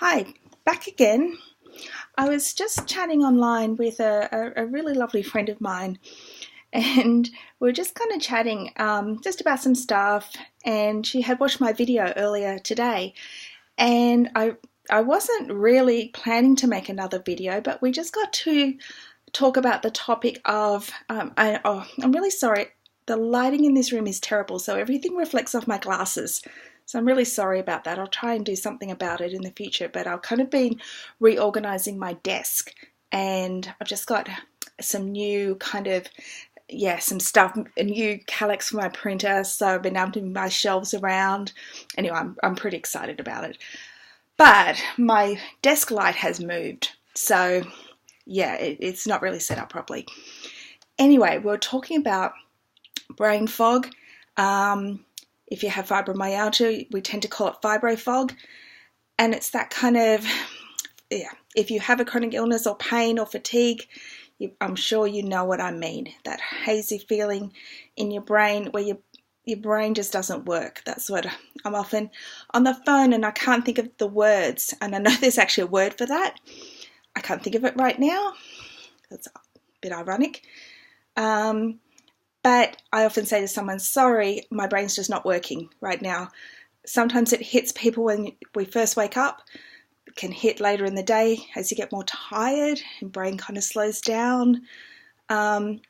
Hi, back again. I was just chatting online with a really lovely friend of mine, and we were just kind of chatting just about some stuff, and she had watched my video earlier today, and I wasn't really planning to make another video, but we just got to talk about the topic of, I'm really sorry, the lighting in this room is terrible, so everything reflects off my glasses. So I'm really sorry about that. I'll try and do something about it in the future, but I've kind of been reorganizing my desk, and I've just got some new some stuff, a new calyx for my printer, so I've been able to move my shelves around. Anyway, I'm pretty excited about it. But my desk light has moved, so yeah, it's not really set up properly. Anyway, we're talking about brain fog. If you have fibromyalgia, we tend to call it fibro fog, and it's that kind of, if you have a chronic illness or pain or fatigue, I'm sure you know what I mean, that hazy feeling in your brain where your brain just doesn't work. That's what I'm often on the phone and I can't think of the words, and I know there's actually a word for that. I can't think of it right now. That's a bit ironic. But I often say to someone, sorry, my brain's just not working right now. Sometimes it hits people when we first wake up. It can hit later in the day as you get more tired and brain kind of slows down. It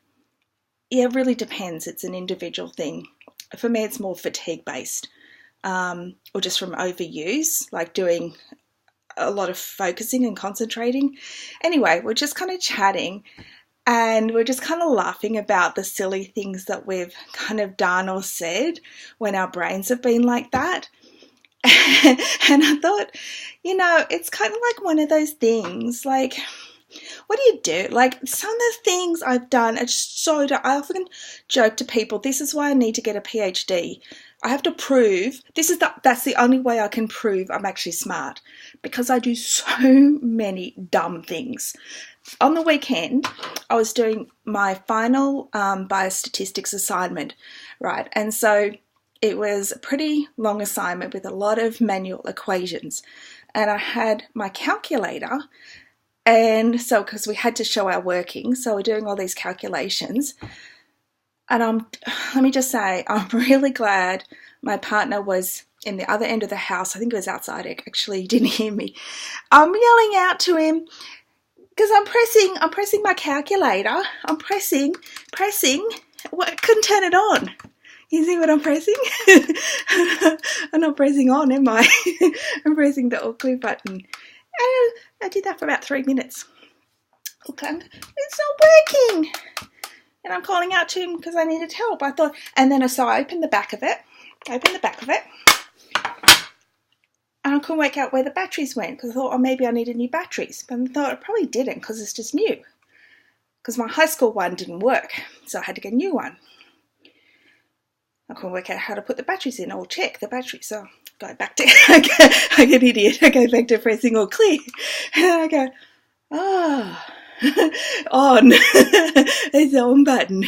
really depends. It's an individual thing. For me, it's more fatigue based, or just from overuse, like doing a lot of focusing and concentrating. Anyway, we're just kind of chatting. And we're just kind of laughing about the silly things that we've kind of done or said when our brains have been like that. And I thought, it's kind of like one of those things, like, what do you do? Like, some of the things I've done are so, I often joke to people, this is why I need to get a PhD. I have to prove, that's the only way I can prove I'm actually smart, because I do so many dumb things. On the weekend, I was doing my final biostatistics assignment, right? And so it was a pretty long assignment with a lot of manual equations. And I had my calculator, and so because we had to show our working, so we're doing all these calculations. And let me just say, I'm really glad my partner was in the other end of the house. I think it was outside, actually, he didn't hear me. I'm yelling out to him, because I'm pressing my calculator. I'm pressing. Well, I couldn't turn it on. You see what I'm pressing? I'm not pressing on, am I? I'm pressing the all clear button. And I did that for about 3 minutes. Okay, it's not working. And I'm calling out to him because I needed help. I opened the back of it. And I couldn't work out where the batteries went, because I thought, maybe I needed new batteries. But I thought I probably didn't, because it's just new. Because my high school one didn't work, so I had to get a new one. I couldn't work out how to put the batteries in or check the batteries. So I go back to, like an idiot, I go back to pressing all clear. And I go, on. There's the on button.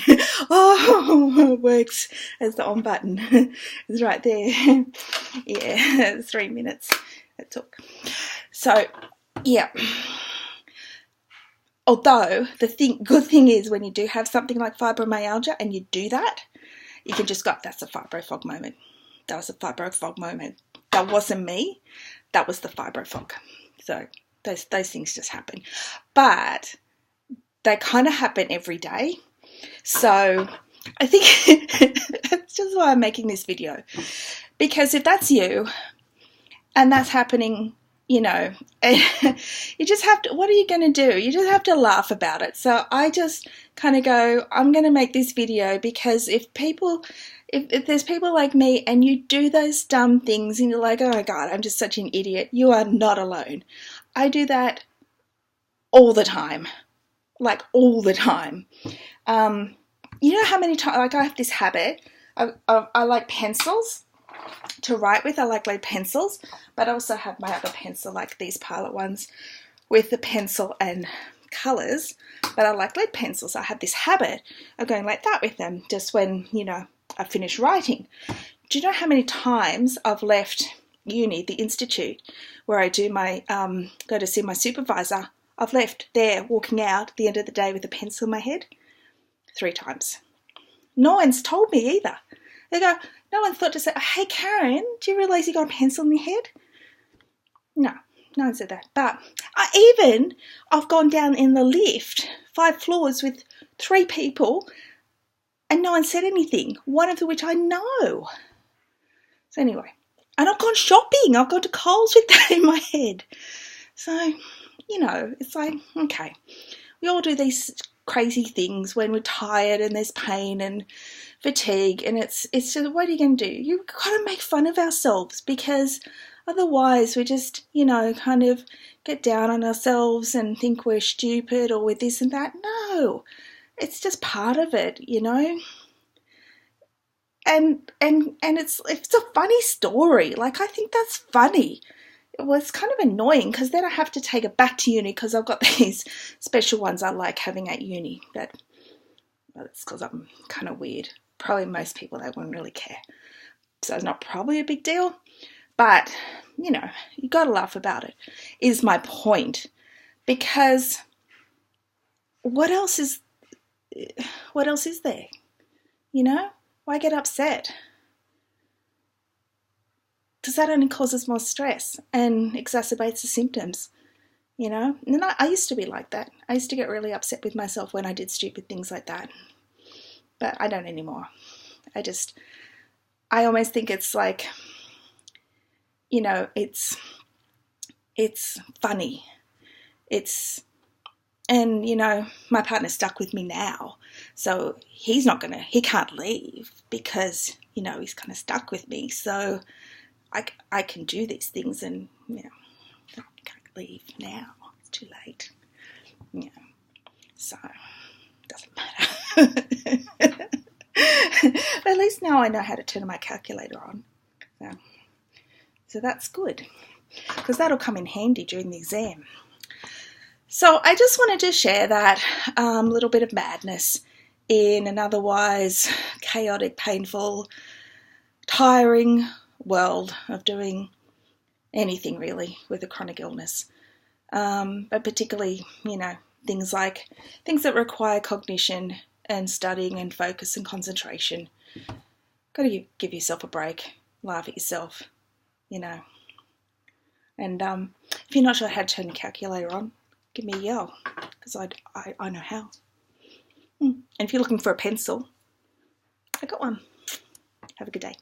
Oh, it works as the on button. It's right there. Yeah, 3 minutes it took. So, yeah. Although good thing is, when you do have something like fibromyalgia and you do that, you can just go, that's a fibro fog moment. That was a fibro fog moment. That wasn't me. That was the fibro fog. So those things just happen. But they kind of happen every day. So I think that's just why I'm making this video. Because if that's you and that's happening, you just have to, what are you going to do? You just have to laugh about it. So I just kind of go, I'm going to make this video because if there's people like me and you do those dumb things and you're like, oh my God, I'm just such an idiot, you are not alone. I do that all the time. Like all the time. You know how many times, like, I have this habit, I like pencils to write with. I like lead pencils, but I also have my other pencil, like these Pilot ones with the pencil and colours, but I like lead pencils. I have this habit of going like that with them just when, I finish writing. Do you know how many times I've left uni, the institute, where I do my go to see my supervisor, I've left there walking out at the end of the day with a pencil in my head 3 times. No one's told me either. They go, no one thought to say, hey Karen, do you realise you got a pencil in your head? No one said that. But I've gone down in the lift 5 floors with 3 people and no one said anything, one of which I know. So anyway, and I've gone shopping. I've gone to Coles with that in my head. So, you know, it's like, okay, we all do these crazy things when we're tired and there's pain and fatigue, and it's just, what are you going to do? You've got to make fun of ourselves, because otherwise we just, you know, kind of get down on ourselves and think we're stupid or we're this and that. No, it's just part of it, you know. And it's a funny story. Like, I think that's funny. Well, it's kind of annoying because then I have to take it back to uni because I've got these special ones I like having at uni. But well, it's because I'm kind of weird. Probably most people, they wouldn't really care. So it's not probably a big deal. But, you know, you got to laugh about it, is my point. Because what else is there? You know? Why get upset? Because that only causes more stress and exacerbates the symptoms, you know? And I used to be like that. I used to get really upset with myself when I did stupid things like that. But I don't anymore. I almost think it's like, you know, it's funny. And, you know, my partner's stuck with me now, so he can't leave because, you know, he's kind of stuck with me. So I can do these things and, you know, I can't leave now. It's too late. You know, so it doesn't matter. But at least now I know how to turn my calculator on. So that's good, because that'll come in handy during the exam. So I just wanted to share that little bit of madness in an otherwise chaotic, painful, tiring world of doing anything really with a chronic illness. But particularly, you know, things that require cognition and studying and focus and concentration. Got to give yourself a break, laugh at yourself, you know. And if you're not sure how to turn the calculator on, give me a yell, because I know how. And if you're looking for a pencil, I got one. Have a good day.